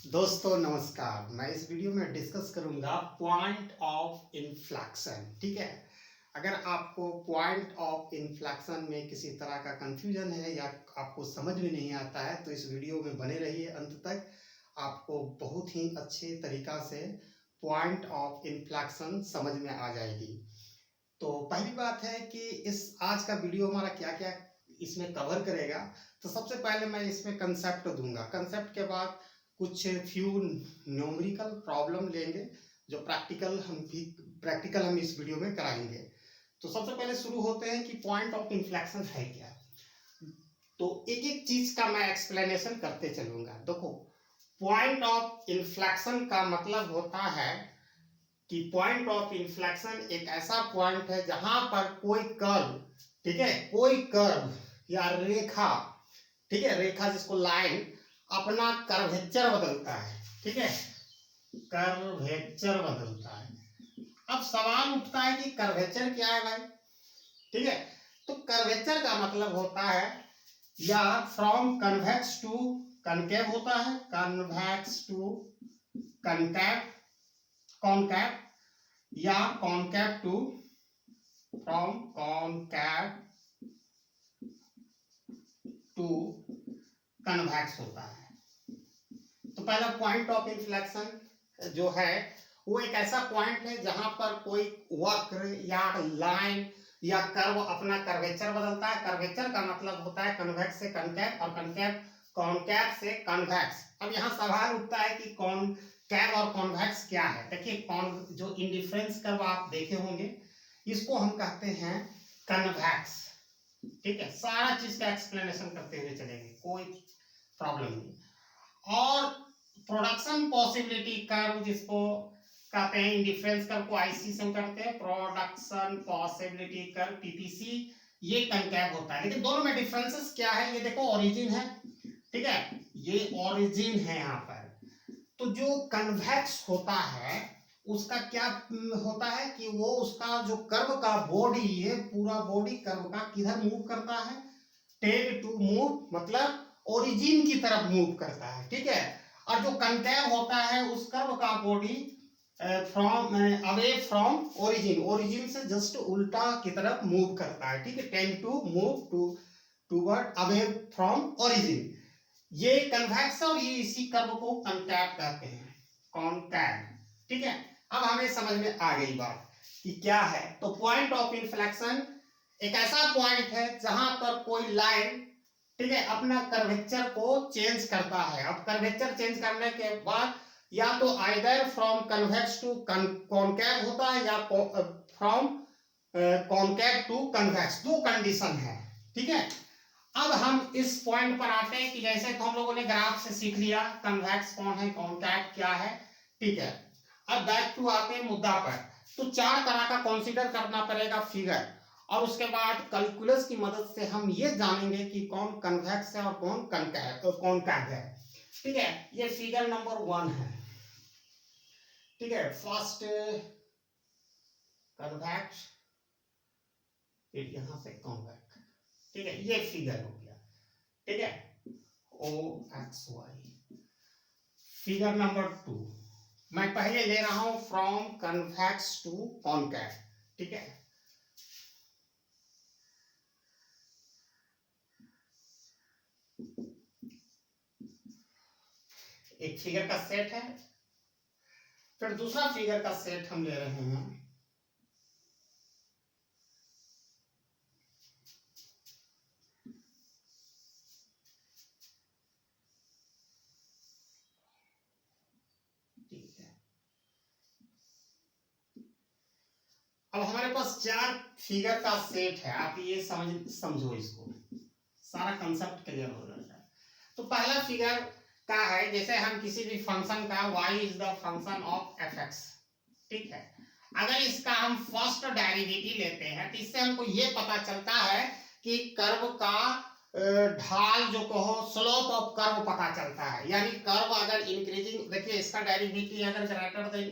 दोस्तों नमस्कार। मैं इस वीडियो में डिस्कस करूंगा पॉइंट ऑफ इन्फ्लेक्शन। ठीक है, अगर आपको पॉइंट ऑफ इन्फ्लेक्शन में किसी तरह का कंफ्यूजन है या आपको समझ में नहीं आता है तो इस वीडियो में बने रहिए अंत तक। आपको बहुत ही अच्छे तरीका से पॉइंट ऑफ इन्फ्लेक्शन समझ में आ जाएगी। तो पहली बात है कि इस आज का वीडियो हमारा क्या क्या इसमें कवर करेगा। तो सबसे पहले मैं इसमें कंसेप्ट दूंगा, कंसेप्ट के बाद कुछ फ्यू न्यूमेरिकल प्रॉब्लम लेंगे जो प्रैक्टिकल हम इस वीडियो में कराएंगे। तो सबसे पहले शुरू होते हैं कि पॉइंट ऑफ इन्फ्लेक्शन है क्या। तो एक एक चीज का मैं एक्सप्लेनेशन करते चलूंगा। देखो, पॉइंट ऑफ इन्फ्लेक्शन का मतलब होता है कि पॉइंट ऑफ इन्फ्लेक्शन एक ऐसा पॉइंट है जहां पर कोई कर्व, ठीक है, कोई कर्व या रेखा, ठीक है, रेखा जिसको लाइन अपना कर्वेचर बदलता है। ठीक है, कर्वेचर बदलता है। अब सवाल उठता है कि कर्वेचर क्या है भाई। ठीक है, तो कर्वेचर का मतलब होता है या फ्रॉम कन्वेक्स टू कनकेव होता है, कन्वेक्स टू कनकेव, कॉनकेव, या concave to, from concave to convex होता है। तो पहला पॉइंट ऑफ इन्फ्लेक्शन जो है वो एक ऐसा पॉइंट है जहां पर कोई वक्र या लाइन या कर्व अपना कर्वेचर बदलता है। कर्वेचर का मतलब होता है कन्वेक्स से कनकेव और कनकेव कॉनकेव से कन्वेक्स। अब यहाँ सवाल उठता है कि कॉनकेव और कॉन्वेक्स क्या है। देखिए, कॉन जो इंडिफरेंस कर्व आप देखे होंगे इसको हम कहते हैं कन्वेक्स। ठीक है, सारा चीज का एक्सप्लेनेशन करते हुए चलेंगे, कोई प्रॉब्लम नहीं। और प्रोडक्शन पॉसिबिलिटी कर्व जिसको कहते हैं, इंडिफरेंस कर्व को आईसी से करते हैं, प्रोडक्शन पॉसिबिलिटी कर्व पीपीसी, ये कनकेव होता है। लेकिन दोनों में डिफरेंसेस क्या है ये देखो, ओरिजिन है, ठीक है, ये ओरिजिन है यहाँ पर। तो जो कन्वेक्स होता है उसका क्या होता है कि वो उसका जो कर्व का बॉडी है, पूरा बॉडी कर्व का किधर मूव करता है, टेल टू मूव, मतलब ओरिजिन की तरफ मूव करता है। ठीक है, और जो कनकेव होता है उस कर्व का body from away from origin, origin से जस्ट उल्टा की तरफ मूव करता है। ठीक है, tend to move toward away from origin, ये कन्वेक्स और ये इसी कर्व को कॉनकेव कहते हैं, कॉनकेव। ठीक है, अब हमें समझ में आ गई बात कि क्या है। तो पॉइंट ऑफ इन्फ्लेक्शन एक ऐसा पॉइंट है जहां पर कोई लाइन, ठीक है, अपना कर्वेचर को चेंज करता है। अब कर्वेचर चेंज करने के बाद या तो either from convex to concave होता है या फ्रॉम कॉनकेव टू कन्वेक्स, दो कंडीशन है। ठीक है, अब हम इस पॉइंट पर आते हैं कि जैसे तो हम लोगों ने ग्राफ से सीख लिया कन्वेक्स कौन है, कॉनकेव क्या है। ठीक है, अब बैक टू आते हैं मुद्दा पर। तो चार तरह का कंसीडर करना पड़ेगा फिगर, और उसके बाद कैलकुलस की मदद से हम ये जानेंगे कि कौन कन्वेक्स है और कौन कॉनकेव है। ठीक है, ये फिगर नंबर 1 है। ठीक है, फर्स्ट कन्वेक्स, फिर यहां से कॉन्वेक्स। ठीक है, ये फिगर हो गया। ठीक है, ओ एक्स वाई। फिगर नंबर 2 मैं पहले ले रहा हूं फ्रॉम कन्वेक्स टू कॉनकेव। ठीक है, एक फिगर का सेट है, फिर दूसरा फिगर का सेट हम ले रहे हैं। ठीक है, अब हमारे पास चार फिगर का सेट है। आप ये समझो इसको, सारा कंसेप्ट क्लियर हो जाएगा। तो पहला फिगर का है, जैसे हम किसी भी फंक्शन का y is the function of F x. ठीक है, अगर इसका हम फर्स्ट डेरिवेटिव लेते हैं तो इससे हमको ये पता चलता है कि कर्व का ढाल जो कहो, स्लोप ऑफ कर्व पता चलता है। यानी कर्व अगर इंक्रीजिंग, देखिए इसका डेरिवेटिव अगर ग्रेटर देन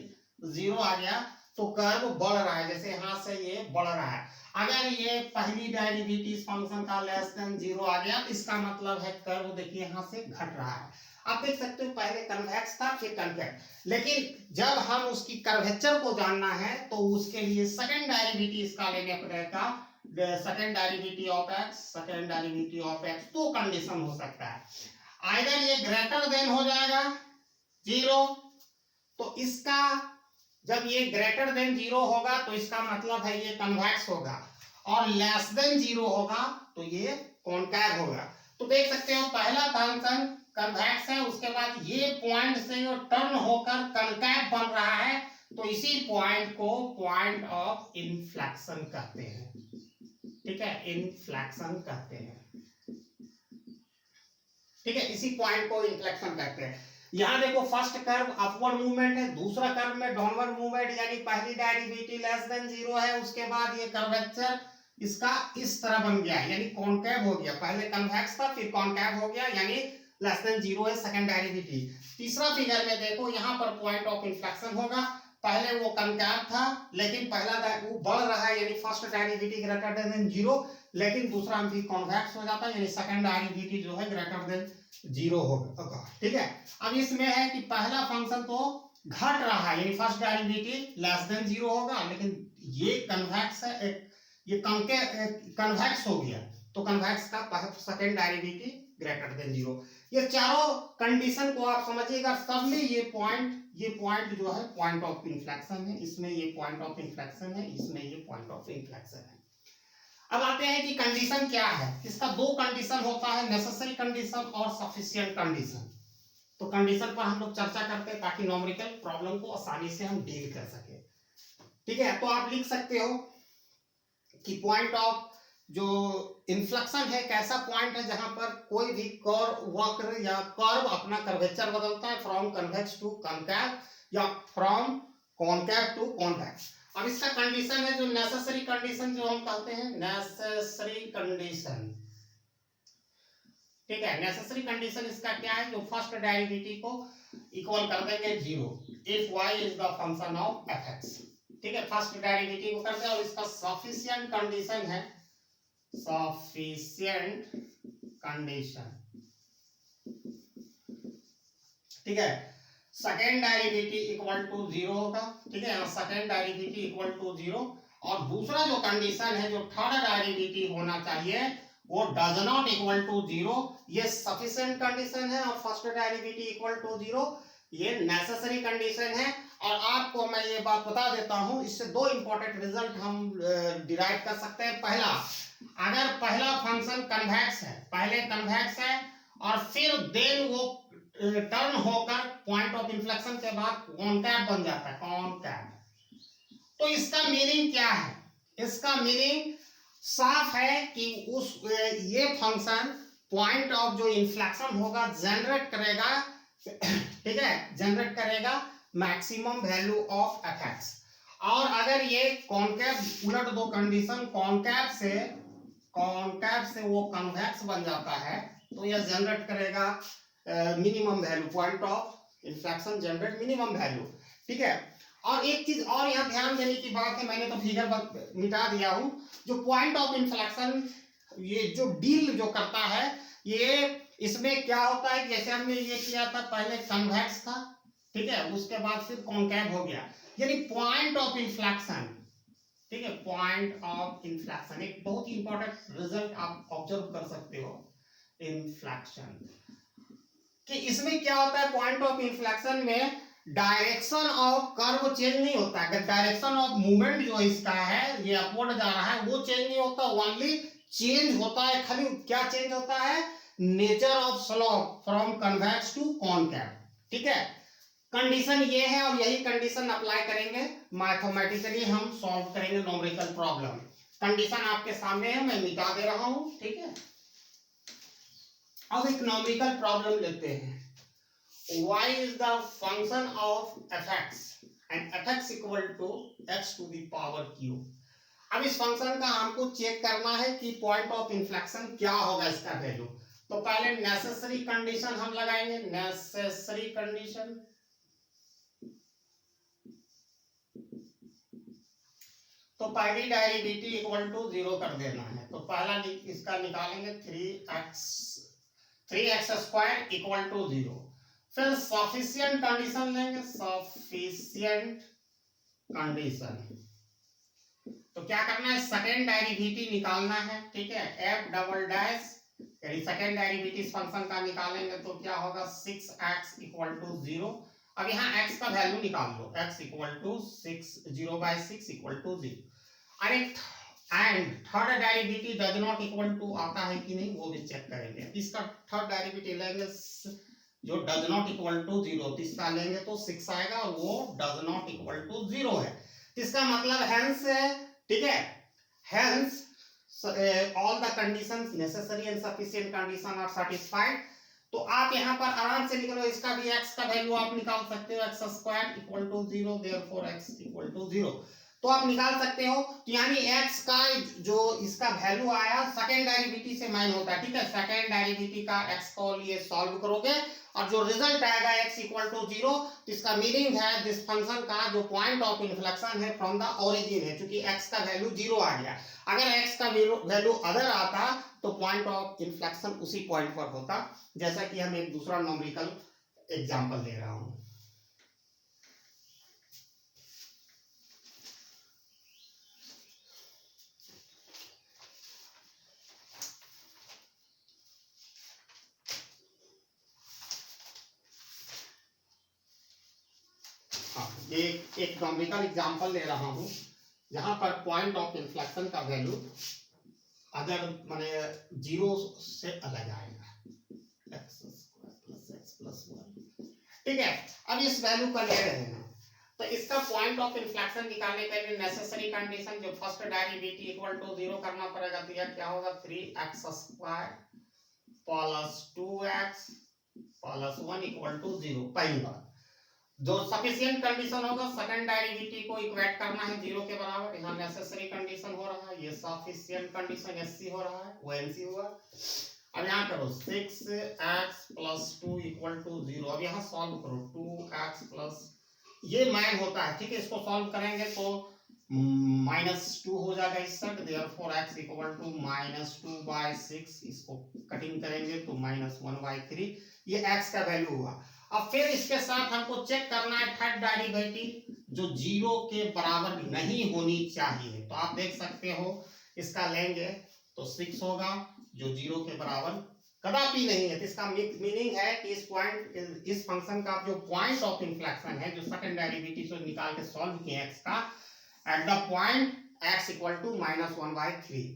0 आ गया तो कर्व बढ़ रहा है, जैसे यहां से ये बढ़ रहा है। अगर ये पहली डेरिवेटिव फंक्शन का लेस देन 0 आ गया, इसका मतलब है कर्व देखिए यहां से घट रहा है। आप देख सकते हो पहले कन्वेक्स था फिर कन्वेक्स, लेकिन जब हम उसकी कर्वेचर को जानना है तो उसके लिए सेकंड डेरिवेटिव इसका लेने पड़ेगा, second derivative of x, second derivative of x. तो कंडीशन हो सकता है आइदर ये ग्रेटर देन हो जाएगा 0, तो इसका जब ये ग्रेटर देन 0 होगा तो इसका मतलब है ये कन्वेक्स होगा, और लेस देन 0 होगा तो ये कॉनकैव होगा। तो देख सकते हो पहला फंक्शन कन्वेक्स है, उसके बाद ये पॉइंट से जो टर्न होकर कॉनकैव बन रहा है, तो इसी पॉइंट को पॉइंट ऑफ इन्फ्लेक्शन कहते हैं। ठीक है, इन्फ्लेक्शन कहते हैं। ठीक है, इसी पॉइंट को इन्फ्लेक्शन कहते हैं। यहां देखो फर्स्ट कर्व अपवर्ड मूवमेंट है, दूसरा कर्व में डाउनवर्ड मूवमेंट, यानी पहली डेरिवेटिव लेस देन 0 है, उसके बाद ये कर्वेचर इसका इस तरह बन गया, यानी कॉनकैव हो गया। पहले कन्वेक्स था फिर कॉनकैव हो गया, यानी लेस देन 0 है सेकंड डेरिवेटिव। तीसरा फिगर में देखो यहां पर पॉइंट ऑफ इन्फ्लेक्शन होगा, पहले वो कॉनकैव था लेकिन पहला वो बढ़ रहा है, यानी फर्स्ट डेरिवेटिव ग्रेटर देन 0, लेकिन दूसरा भी कॉन्वेक्स हो जाता है, यानी सेकंड डेरिवेटिव जो है ग्रेटर देन 0 होगा। ठीक है, अब इसमें है कि पहला फंक्शन तो घट रहा है, यानी फर्स्ट डेरिवेटिव लेस देन 0 होगा, लेकिन ये कन्वेक्स है, ये कन्वेक्स हो गया, तो कन्वेक्स का सेकंड डेरिवेटिव ग्रेटर देन 0। ये चारों कंडीशन को आप समझिएगा, सब में ये पॉइंट जो है पॉइंट ऑफ इन्फ्लेक्शन है, इसमें ये पॉइंट ऑफ इन्फ्लेक्शन है, इसमें ये पॉइंट ऑफ इन्फ्लेक्शन है। अब आते हैं कि कंडीशन क्या है। इसका दो कंडीशन होता है, नेसेसरी कंडीशन और सफिशिएंट कंडीशन। तो कंडीशन पर हम लोग चर्चा करते हैं ताकि न्यूमेरिकल प्रॉब्लम को आसानी से हम डील कर सके। ठीक है, तो आप लिख सकते हो कि पॉइंट ऑफ जो इन्फ्लेक्शन है कैसा पॉइंट है जहां पर कोई भी वक्र या कर्व अपना कर्वेचर बदलता है, फ्रॉम कन्वेक्स टू कॉनकैव या फ्रॉम कॉनकैव टू कॉन्वेक्स। अब इसका कंडीशन है जो नेसेसरी कंडीशन, जो हम कहते हैं नेसेसरी कंडीशन। ठीक है, नेसेसरी कंडीशन इसका क्या है, जो फर्स्ट डेरिवेटिव को इक्वल कर देंगे 0 if y is the function of fx। ठीक है, फर्स्ट डेरिवेटिव को कर दें, और इसका सफिशिएंट कंडीशन है, सफिशिएंट कंडीशन। ठीक है, सेकेंड डेरिवेटिव इक्वल टू 0 होगा। ठीक है, सेकेंड डेरिवेटिव इक्वल टू 0, और दूसरा जो कंडीशन है जो थर्ड डेरिवेटिव होना चाहिए वो डज नॉट इक्वल टू 0, ये सफिशिएंट कंडीशन है, और फर्स्ट डेरिवेटिव इक्वल टू 0 ये नेसेसरी कंडीशन है। और आपको मैं ये बात बता देता हूं, इससे दो इंपॉर्टेंट रिजल्ट हम डिराइव कर सकते हैं। पहला, अगर पहला फंक्शन कन्वेक्स है, पहले कन्वेक्स है और फिर देन वो टर्न होकर पॉइंट ऑफ इन्फ्लेक्शन के बाद कॉनकैव बन जाता है, कॉनकैव, तो इसका मीनिंग क्या है? इसका मीनिंग साफ है कि उस ये फंक्शन पॉइंट ऑफ जो इन्फ्लेक्शन होगा जनरेट करेगा, ठीक है, जनरेट करेगा मैक्सिमम वैल्यू ऑफ fx। और अगर ये कॉनकैव, उलट दो कंडीशन, कॉनकैव से वो कन्वेक्स बन जाता है, तो यह जनरेट करेगा minimum value, point of inflection generate minimum value. ठीक है, और एक चीज और यहाँ ध्यान देने की बात है, मैंने तो फिगर मिटा दिया हूं, जो पॉइंट ऑफ इन्फ्लेक्शन ये जो डील जो करता है, ये इसमें क्या होता है, जैसे हमने ये किया था, पहले कन्वेक्स था, ठीक है, उसके बाद फिर कॉनकैव हो गया, यानी पॉइंट ऑफ इन्फ्लेक्शन। ठीक है, पॉइंट ऑफ इन्फ्लेक्शन एक बहुत ही इंपॉर्टेंट रिजल्ट आप ऑब्जर्व कर सकते हो, इन्फ्लेक्शन, कि इसमें क्या होता है, पॉइंट ऑफ इन्फ्लेक्शन में डायरेक्शन ऑफ कर्व चेंज नहीं होता है, डायरेक्शन ऑफ मूवमेंट जो इसका है, ये अपवर्ड जा रहा है, वो चेंज नहीं होता, ओनली चेंज होता है, खाली क्या चेंज होता है, nature of slope from convex to concave. ठीक है, कंडीशन ये है, और यही कंडीशन अप्लाई करेंगे मैथमेटिकली, हम सॉल्व करेंगे न्यूमेरिकल प्रॉब्लम। कंडीशन आपके सामने है, मैं मिटा दे रहा हूं। ठीक है, अब एक न्यूमेरिकल प्रॉब्लम लेते हैं। y is the function of fx and fx equal to x to the power q। अब इस फंक्शन का हमको चेक करना है कि पॉइंट ऑफ इन्फ्लेक्शन क्या होगा इसका वैल्यू। तो पहले नेसेसरी कंडीशन हम लगाएंगे, नेसेसरी कंडीशन। तो पहली डेरिवेटिव इक्वल टू 0 कर देना है। तो पहला इसका निकालेंगे 3x स्क्वायर इक्वल टू 0। फिर सफिशिएंट कंडीशन लेंगे, सफिशिएंट कंडीशन। तो क्या करना है, सेकेंड डेरिवेटिव निकालना है, ठीक है। एफ डबल डैश यानी सेकेंड डेरिवेटिव फंक्शन का निकालेंगे तो क्या होगा 6x इक्वल टू 0। अब यहाँ x का वैल्यू निकाल लो, x equal to 0/6 equal to 0। अरे and third derivative does not equal to आता है कि नहीं वो भी चेक करेंगे। इसका थर्ड डेरिवेटिव लेंगे जो डज नॉट इक्वल टू 0, इसका लेंगे तो 6 आएगा और वो डज नॉट इक्वल टू 0 है। इसका मतलब हेंस है, ठीक है, hence all the conditions necessary and sufficient condition are satisfied। तो आप यहाँ पर आराम से लिख लो, इसका भी x का वैल्यू आप निकाल सकते हो, x square equal to 0, therefore x equal to 0। तो आप निकाल सकते हो, तो यानी x का जो इसका वैल्यू आया सेकेंड डेरिवेटिव से माइन होता है, ठीक है। सेकेंड डेरिवेटिव का x को लिए सॉल्व करोगे और जो रिजल्ट आएगा x इक्वल टू 0, तो इसका मीनिंग है दिस फंक्शन का जो पॉइंट ऑफ इन्फ्लेक्शन है फ्रॉम द ओरिजिन है, क्योंकि x का वैल्यू 0 आ गया। अगर x का वैल्यू अदर आता तो पॉइंट ऑफ इन्फ्लेक्शन उसी पॉइंट पर होता। जैसा कि हम एक दूसरा न्यूमेरिकल एग्जांपल ले रहा हूं। एक न्यूमेरिकल एग्जांपल ले रहा हूं जहां पर पॉइंट ऑफ इन्फ्लेक्शन का वैल्यू अगर माने 0 से अलग आएगा, x प्लस x प्लस 1, ठीक है। अब इस वैल्यू को ले रहे हैं, तो इसका पॉइंट ऑफ इन्फ्लेक्शन निकालने के लिए नेसेसरी कंडीशन जो फर्स्ट डेरिवेटिव इक्वल टू 0 करना पड़ेगा। तो यह क्या होगा 3x square plus 2x plus 1 equal to 0। पहली बात जो सफिशिएंट कंडीशन होगा सेकंड डेरिवेटिव को इक्वेट करना है 0 के बराबर। यहाँ नेसेसरी कंडीशन हो रहा है, ये सफिशिएंट कंडीशन एससी हो रहा है, वो एनसी हुआ। अब यहाँ करो 6x प्लस 2 इक्वल टू 0। अब यहाँ सॉल्व करो 2x प्लस ये मान होता है, ठीक है। इसको सॉल्व करेंगे तो -2 हो जाएगा इस side, therefore x equal to -2/6। इसको कटिंग करेंगे तो -1/3, ये x का वैल्यू हुआ। अब फिर इसके साथ हमको चेक करना है थर्ड डेरिवेटिव जो 0 के बराबर नहीं होनी चाहिए। तो आप देख सकते हो इसका लेंगे तो 6 होगा जो 0 के बराबर कदापि नहीं है। तो इसका मीनिंग है कि इस फंक्शन का जो पॉइंट ऑफ इन्फ्लेक्शन है जो सेकंड डेरिवेटिव से निकाल के सॉल्व किया x का at the point x equal to -1/3।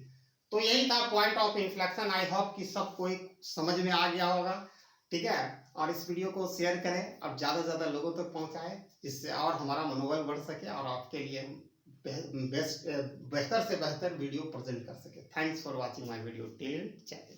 तो यही था point of inflection. I hope कि सब कोई समझ में आ गया होगा, ठीक है। और इस वीडियो को शेयर करें और ज़्यादा से ज़्यादा लोगों तक पहुंचाएं, जिससे और हमारा मनोबल बढ़ सके और आपके लिए बेहतर से बेहतर वीडियो प्रेजेंट कर सके। Thanks for watching my video till channel.